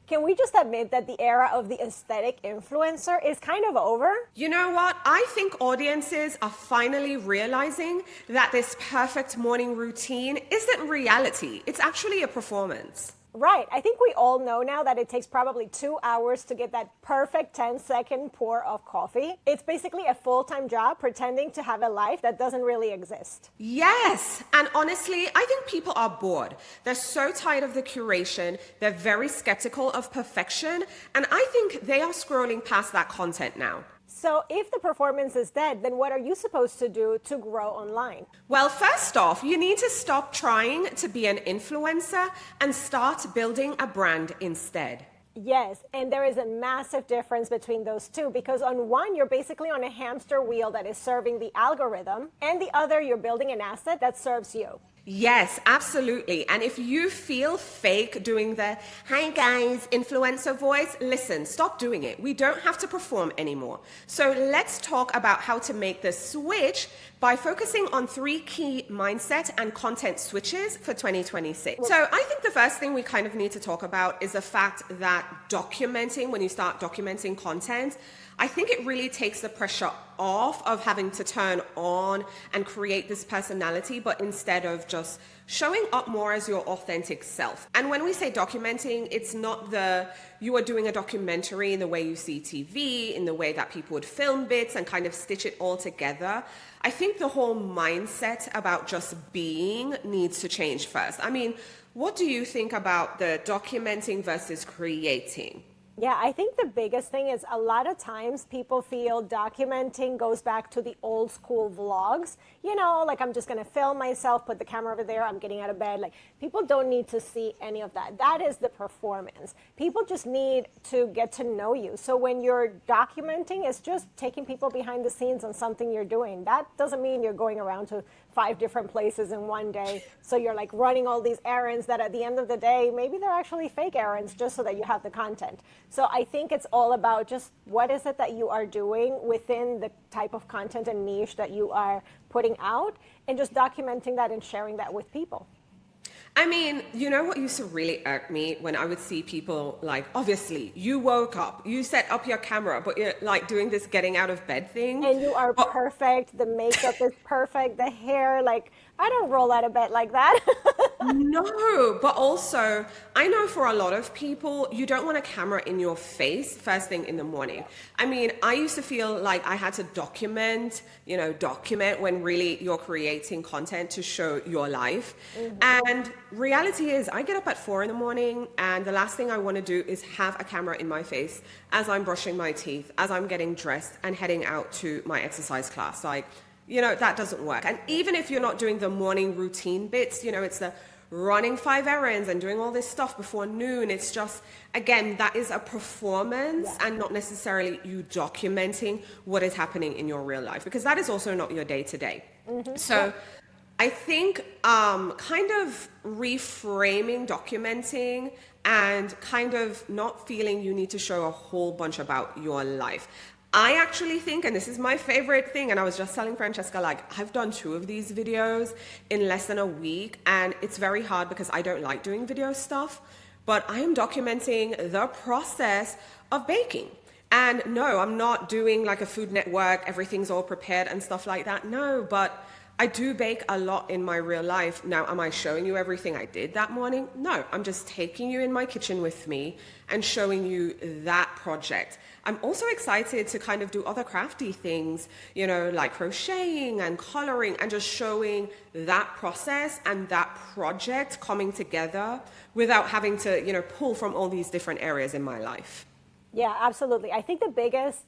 Can we just admit that the era of the aesthetic influencer is kind of over? You know what? I think audiences are finally realizing that this perfect morning routine isn't reality. It's actually a performance. Right. I think we all know now that it takes probably 2 hours to get that perfect 10-second pour of coffee. It's basically a full-time job pretending to have a life that doesn't really exist. Yes. And honestly, I think people are bored. They're so tired of the curation. They're very skeptical of perfection. And I think they are scrolling past that content now. So if the performance is dead, then what are you supposed to do to grow online? Well, first off, you need to stop trying to be an influencer and start building a brand instead. Yes, and there is a massive difference between those two because on one, you're basically on a hamster wheel that is serving the algorithm, and the other, you're building an asset that serves you. Yes, absolutely. And if you feel fake doing the, hi guys, influencer voice, listen, stop doing it. We don't have to perform anymore. So let's talk about how to make the switch by focusing on 3 key mindset and content switches for 2026. So I think the first thing we kind of need to talk about is the fact that documenting, when you start documenting content, I think it really takes the pressure off of having to turn on and create this personality, but instead of just showing up more as your authentic self. And when we say documenting, it's not you are doing a documentary in the way you see TV, in the way that people would film bits and kind of stitch it all together. I think the whole mindset about just being needs to change first. I mean, what do you think about the documenting versus creating? Yeah, I think the biggest thing is a lot of times people feel documenting goes back to the old school vlogs. You know, like I'm just going to film myself, put the camera over there, I'm getting out of bed. Like people don't need to see any of that. That is the performance. People just need to get to know you. So when you're documenting, it's just taking people behind the scenes on something you're doing. That doesn't mean you're going around to 5 different places in one day. So you're like running all these errands that at the end of the day, maybe they're actually fake errands just so that you have the content. So I think it's all about just what is it that you are doing within the type of content and niche that you are putting out and just documenting that and sharing that with people. I mean, you know what used to really irk me when I would see people like, obviously, you woke up, you set up your camera, but you're like doing this getting out of bed thing. And you are perfect. The makeup is perfect. The hair, like, I don't roll out of bed like that. No, but also, I know for a lot of people, you don't want a camera in your face first thing in the morning. I mean, I used to feel like I had to document when really you're creating content to show your life. Mm-hmm. And reality is, I get up at 4 in the morning, and the last thing I want to do is have a camera in my face as I'm brushing my teeth, as I'm getting dressed and heading out to my exercise class. Like, that doesn't work. And even if you're not doing the morning routine bits, it's the running 5 errands and doing all this stuff before noon. It's just, again, that is a performance and not necessarily you documenting what is happening in your real life, because that is also not your day to day. So I think kind of reframing documenting and kind of not feeling you need to show a whole bunch about your life. I actually think, and this is my favorite thing, and I was just telling Francesca, like, I've done 2 of these videos in less than a week, and it's very hard because I don't like doing video stuff, but I am documenting the process of baking. And no, I'm not doing like a Food Network, everything's all prepared and stuff like that. No, but I do bake a lot in my real life. Now, am I showing you everything I did that morning? No, I'm just taking you in my kitchen with me and showing you that project. I'm also excited to kind of do other crafty things, like crocheting and coloring, and just showing that process and that project coming together without having to, pull from all these different areas in my life. Yeah, absolutely. I think the biggest,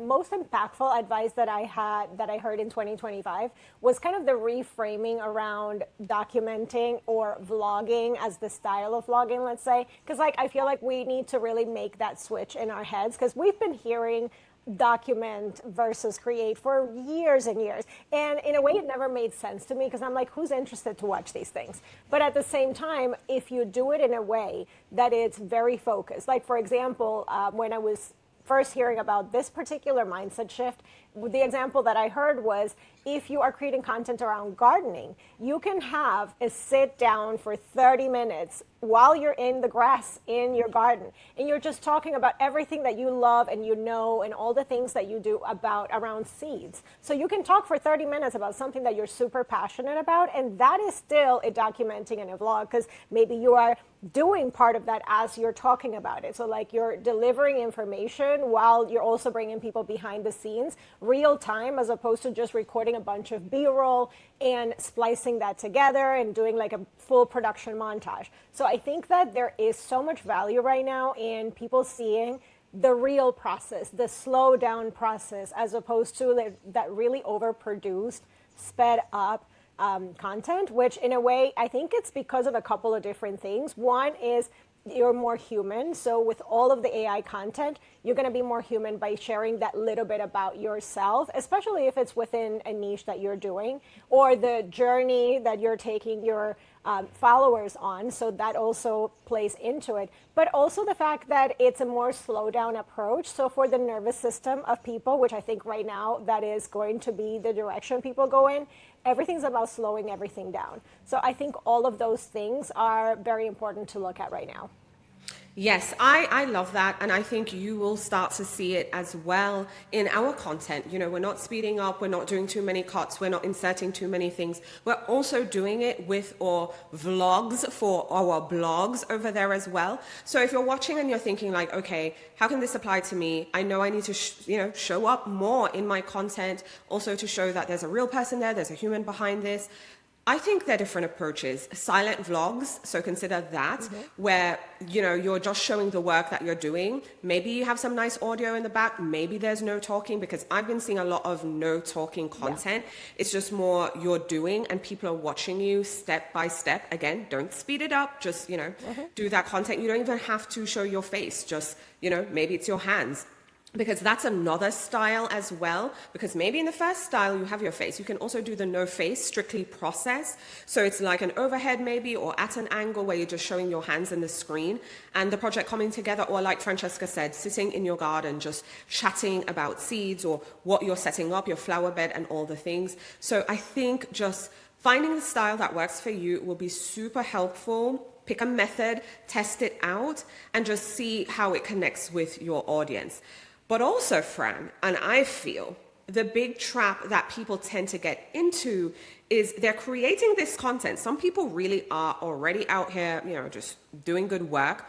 most impactful advice that I heard in 2025 was kind of the reframing around documenting or vlogging as the style of vlogging, let's say. Because I feel like we need to really make that switch in our heads, because we've been hearing document versus create for years and years. And in a way, it never made sense to me, because I'm like, who's interested to watch these things? But at the same time, if you do it in a way that it's very focused, like for example, when I was first hearing about this particular mindset shift, the example that I heard was, if you are creating content around gardening, you can have a sit down for 30 minutes while you're in the grass in your garden, and you're just talking about everything that you love and you know, and all the things that you do about around seeds. So you can talk for 30 minutes about something that you're super passionate about, and that is still a documenting in a vlog, because maybe you are doing part of that as you're talking about it. So like you're delivering information while you're also bringing people behind the scenes, real time, as opposed to just recording a bunch of B-roll and splicing that together and doing like a full production montage. So I think that there is so much value right now in people seeing the real process, the slow down process, as opposed to that really overproduced, sped up content, which in a way, I think it's because of a couple of different things. One is you're more human. So with all of the AI content, you're going to be more human by sharing that little bit about yourself, especially if it's within a niche that you're doing or the journey that you're taking your followers on. So that also plays into it. But also the fact that it's a more slow down approach. So for the nervous system of people, which I think right now that is going to be the direction people go in, everything's about slowing everything down. So I think all of those things are very important to look at right now. Yes, I love that. And I think you will start to see it as well in our content. You know, we're not speeding up. We're not doing too many cuts. We're not inserting too many things. We're also doing it with our vlogs for our blogs over there as well. So if you're watching and you're thinking like, okay, how can this apply to me? I know I need to, show up more in my content, also to show that there's a real person there. There's a human behind this. I think they're different approaches. Silent vlogs, so consider that, where, you're just showing the work that you're doing. Maybe you have some nice audio in the back. Maybe there's no talking, because I've been seeing a lot of no talking content. Yeah. It's just more you're doing and people are watching you step by step. Again, don't speed it up. Just, do that content. You don't even have to show your face. Just, maybe it's your hands. Because that's another style as well, because maybe in the first style you have your face. You can also do the no face, strictly process. So it's like an overhead maybe, or at an angle where you're just showing your hands in the screen and the project coming together, or like Francesca said, sitting in your garden, just chatting about seeds or what you're setting up, your flower bed and all the things. So I think just finding the style that works for you will be super helpful. Pick a method, test it out, and just see how it connects with your audience. But also, Fran, and I feel the big trap that people tend to get into is they're creating this content. Some people really are already out here, just doing good work.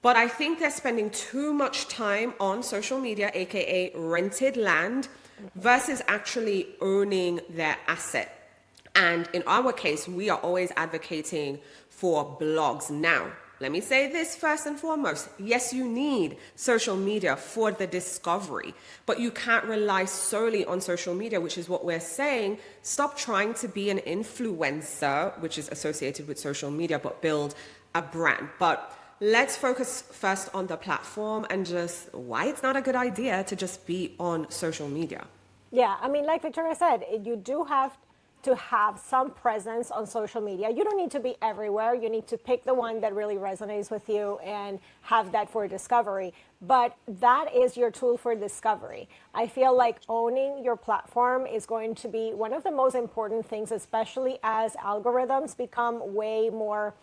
But I think they're spending too much time on social media, aka rented land, versus actually owning their asset. And in our case, we are always advocating for blogs. Now, let me say this first and foremost. Yes, you need social media for the discovery, but you can't rely solely on social media, which is what we're saying. Stop trying to be an influencer, which is associated with social media, but build a brand. But let's focus first on the platform and just why it's not a good idea to just be on social media. Yeah, I mean, like Victoria said, you do have to have some presence on social media. You don't need to be everywhere. You need to pick the one that really resonates with you and have that for discovery. But that is your tool for discovery. I feel like owning your platform is going to be one of the most important things, especially as algorithms become way more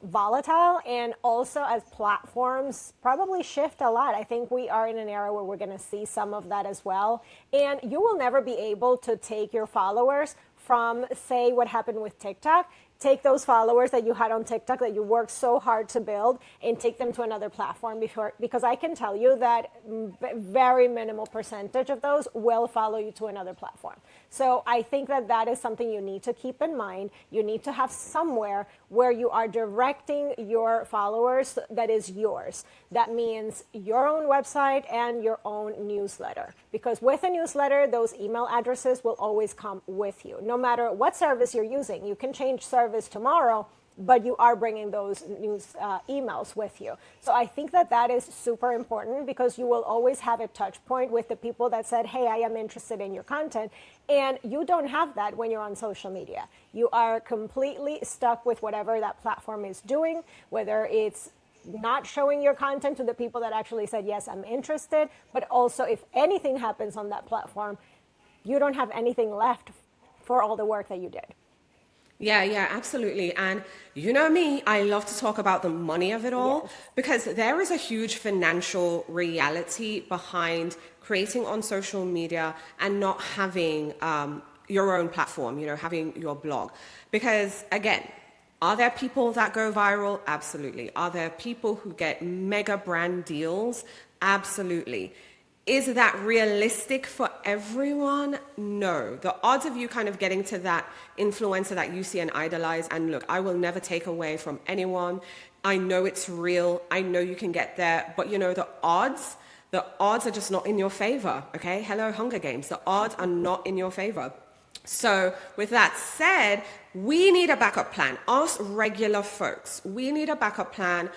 volatile, and also as platforms probably shift a lot. I think we are in an era where we're going to see some of that as well. And you will never be able to take your followers from, say, what happened with TikTok. Take those followers that you had on TikTok that you worked so hard to build and take them to another platform because I can tell you that very minimal percentage of those will follow you to another platform. So I think that that is something you need to keep in mind. You need to have somewhere where you are directing your followers that is yours. That means your own website and your own newsletter. Because with a newsletter, those email addresses will always come with you. No matter what service you're using, you can change service tomorrow, but you are bringing those news emails with you. So I think that that is super important because you will always have a touch point with the people that said, hey, I am interested in your content. And you don't have that when you're on social media. You are completely stuck with whatever that platform is doing, whether it's not showing your content to the people that actually said, yes, I'm interested. But also if anything happens on that platform, you don't have anything left for all the work that you did. Yeah, yeah, absolutely. And you know me, I love to talk about the money of it all Yes. because there is a huge financial reality behind creating on social media and not having your own platform, you know, having your blog. Because again, are there people that go viral? Absolutely. Are there people who get mega brand deals? Absolutely. Is that realistic for everyone? No. The odds of you kind of getting to that influencer that you see and idolize, and look, I will never take away from anyone. I know it's real. I know you can get there, but you know, the odds are just not in your favor. Okay. Hello, Hunger Games. The odds are not in your favor. So with that said, we need a backup plan. Us regular folks, we need a backup plan.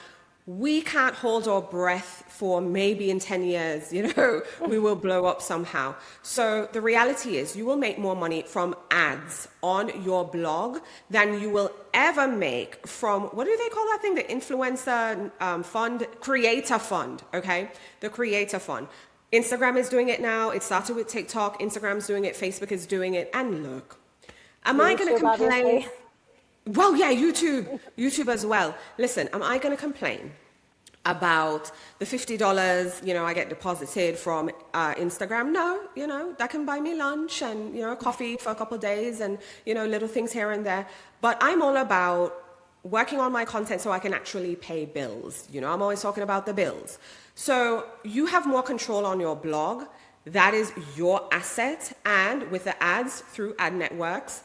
We can't hold our breath for maybe in 10 years, you know, we will blow up somehow. So the reality is you will make more money from ads on your blog than you will ever make from, what do they call that thing? The influencer fund, creator fund, okay? The creator fund. Instagram is doing it now. It started with TikTok. Instagram's doing it. Facebook is doing it. And look, am I going to complain? Obviously. Well, yeah, YouTube as well. Listen, am I going to complain about the $50, you know, I get deposited from Instagram? No, you know, that can buy me lunch and, you know, coffee for a couple of days and, you know, little things here and there. But I'm all about working on my content so I can actually pay bills. You know, I'm always talking about the bills. So you have more control on your blog. That is your asset. And with the ads through ad networks,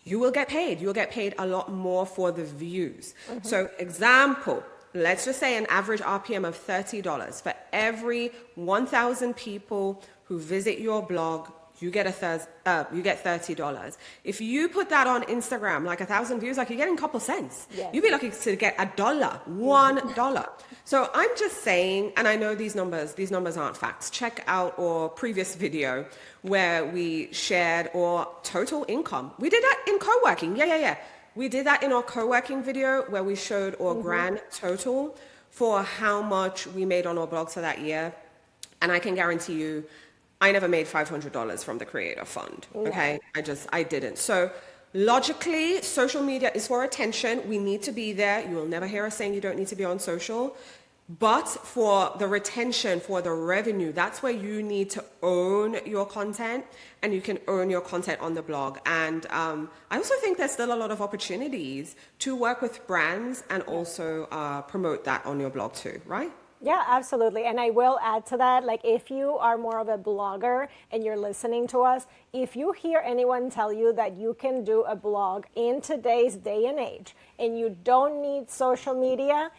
you will get paid. You'll get paid a lot more for the views. Mm-hmm. So example, let's just say an average RPM of $30. For every 1,000 people who visit your blog, you get $30. If you put that on Instagram, like 1,000 views, like you're getting a couple cents. Yes. You'd be lucky to get $1. So I'm just saying, and I know these numbers aren't facts. Check out our previous video where we shared our total income. We did that in co-working. Yeah. We did that in our co-working video where we showed our grand total for how much we made on our blogs for that year. And I can guarantee you, I never made $500 from the creator fund. Okay. I didn't. So logically, social media is for attention. We need to be there. You will never hear us saying you don't need to be on social. But for the retention, for the revenue, that's where you need to own your content, and you can own your content on the blog. And I also think there's still a lot of opportunities to work with brands and also promote that on your blog too, right? Yeah, absolutely. And I will add to that, like if you are more of a blogger and you're listening to us, if you hear anyone tell you that you can do a blog in today's day and age and you don't need social media,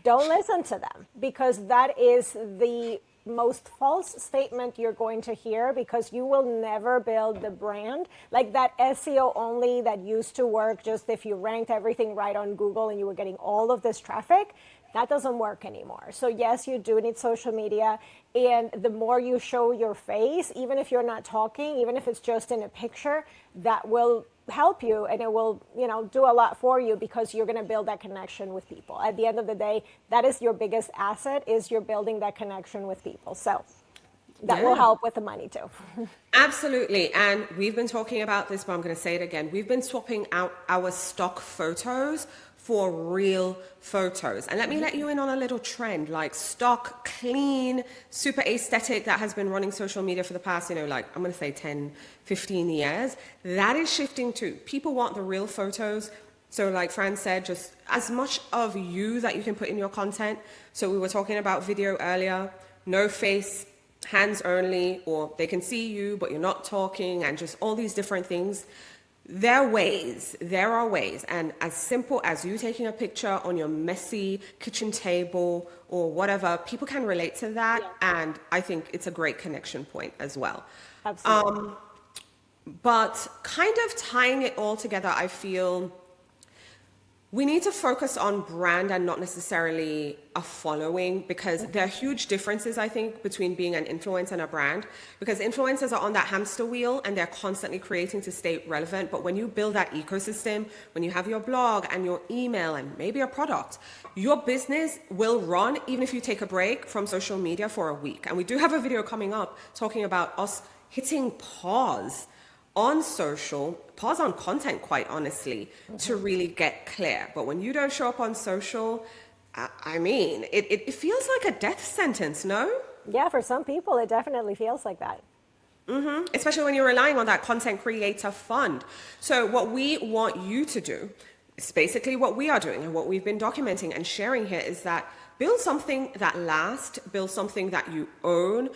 don't listen to them, because that is the most false statement you're going to hear, because you will never build the brand. Like that SEO only that used to work just if you ranked everything right on Google and you were getting all of this traffic, that doesn't work anymore. So yes, you do need social media, and the more you show your face, even if you're not talking, even if it's just in a picture, that will help you, and it will, you know, do a lot for you, because you're going to build that connection with people. At the end of the day, that is your biggest asset, is you're building that connection with people. So that will help with the money too. Absolutely. And we've been talking about this, but I'm going to say it again. We've been swapping out our stock photos for real photos. And let me let you in on a little trend, like stock, clean, super aesthetic, that has been running social media for the past, you know, like I'm going to say 10, 15 years. That is shifting too. People want the real photos. So like Fran said, just as much of you that you can put in your content. So we were talking about video earlier, no face, hands only, or they can see you, but you're not talking, and just all these different things. There are ways, and as simple as you taking a picture on your messy kitchen table or whatever, people can relate to that, and I think it's a great connection point as well. Absolutely. But kind of tying it all together, I feel we need to focus on brand and not necessarily a following, because there are huge differences, I think, between being an influencer and a brand, because influencers are on that hamster wheel and they're constantly creating to stay relevant. But when you build that ecosystem, when you have your blog and your email and maybe a product, your business will run even if you take a break from social media for a week. And we do have a video coming up talking about us hitting pause on social, pause on content, quite honestly, to really get clear. But when you don't show up on social, I mean, it feels like a death sentence, no? Yeah, for some people, it definitely feels like that. Especially when you're relying on that content creator fund. So what we want you to do, is basically what we are doing and what we've been documenting and sharing here, is that build something that lasts, build something that you own,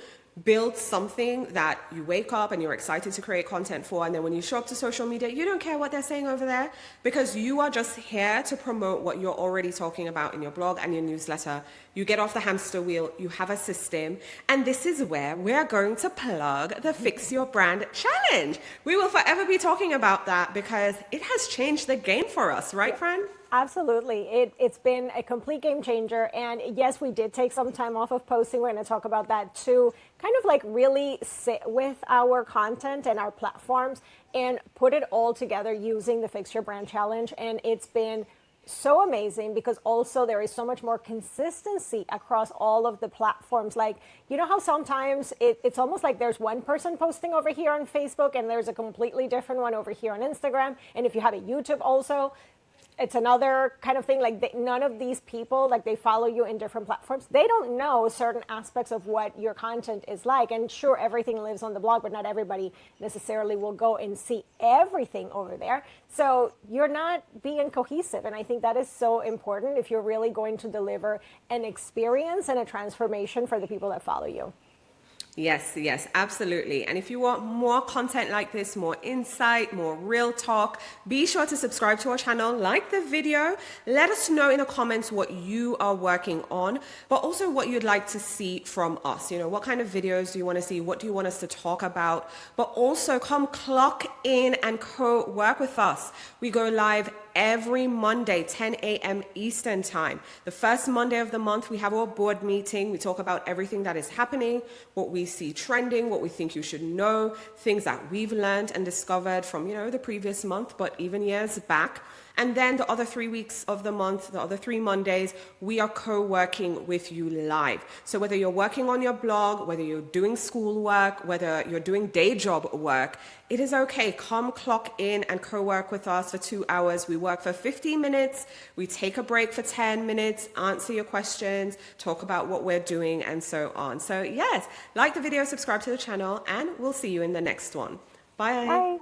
build something that you wake up and you're excited to create content for, and then when you show up to social media, you don't care what they're saying over there, because you are just here to promote what you're already talking about in your blog and your newsletter. You get off the hamster wheel, you have a system, and this is where we're going to plug the Fix Your Brand Challenge. We will forever be talking about that because it has changed the game for us, right, friend? Absolutely. It's been a complete game changer. And yes, we did take some time off of posting. We're going to talk about that to kind of like really sit with our content and our platforms and put it all together using the Fix Your Brand Challenge. And it's been so amazing because also there is so much more consistency across all of the platforms. Like, you know how sometimes it's almost like there's one person posting over here on Facebook and there's a completely different one over here on Instagram. And if you have a YouTube also, it's another kind of thing. Like none of these people, like they follow you in different platforms. They don't know certain aspects of what your content is like. And sure, everything lives on the blog, but not everybody necessarily will go and see everything over there. So you're not being cohesive. And I think that is so important if you're really going to deliver an experience and a transformation for the people that follow you. Yes, absolutely. And if you want more content like this, more insight, more real talk, be sure to subscribe to our channel, like the video, let us know in the comments what you are working on, but also what you'd like to see from us. You know, what kind of videos do you want to see? What do you want us to talk about? But also come clock in and co-work with us. We go live every Monday, 10 a.m. Eastern time. The first Monday of the month, we have our board meeting. We talk about everything that is happening, what we see trending, what we think you should know, things that we've learned and discovered from, you know, the previous month, but even years back. And then the other 3 weeks of the month, the other 3 Mondays, we are co-working with you live. So whether you're working on your blog, whether you're doing schoolwork, whether you're doing day job work, it is okay. Come clock in and co-work with us for 2 hours. We work for 15 minutes. We take a break for 10 minutes, answer your questions, talk about what we're doing, and so on. So yes, like the video, subscribe to the channel, and we'll see you in the next one. Bye. Bye.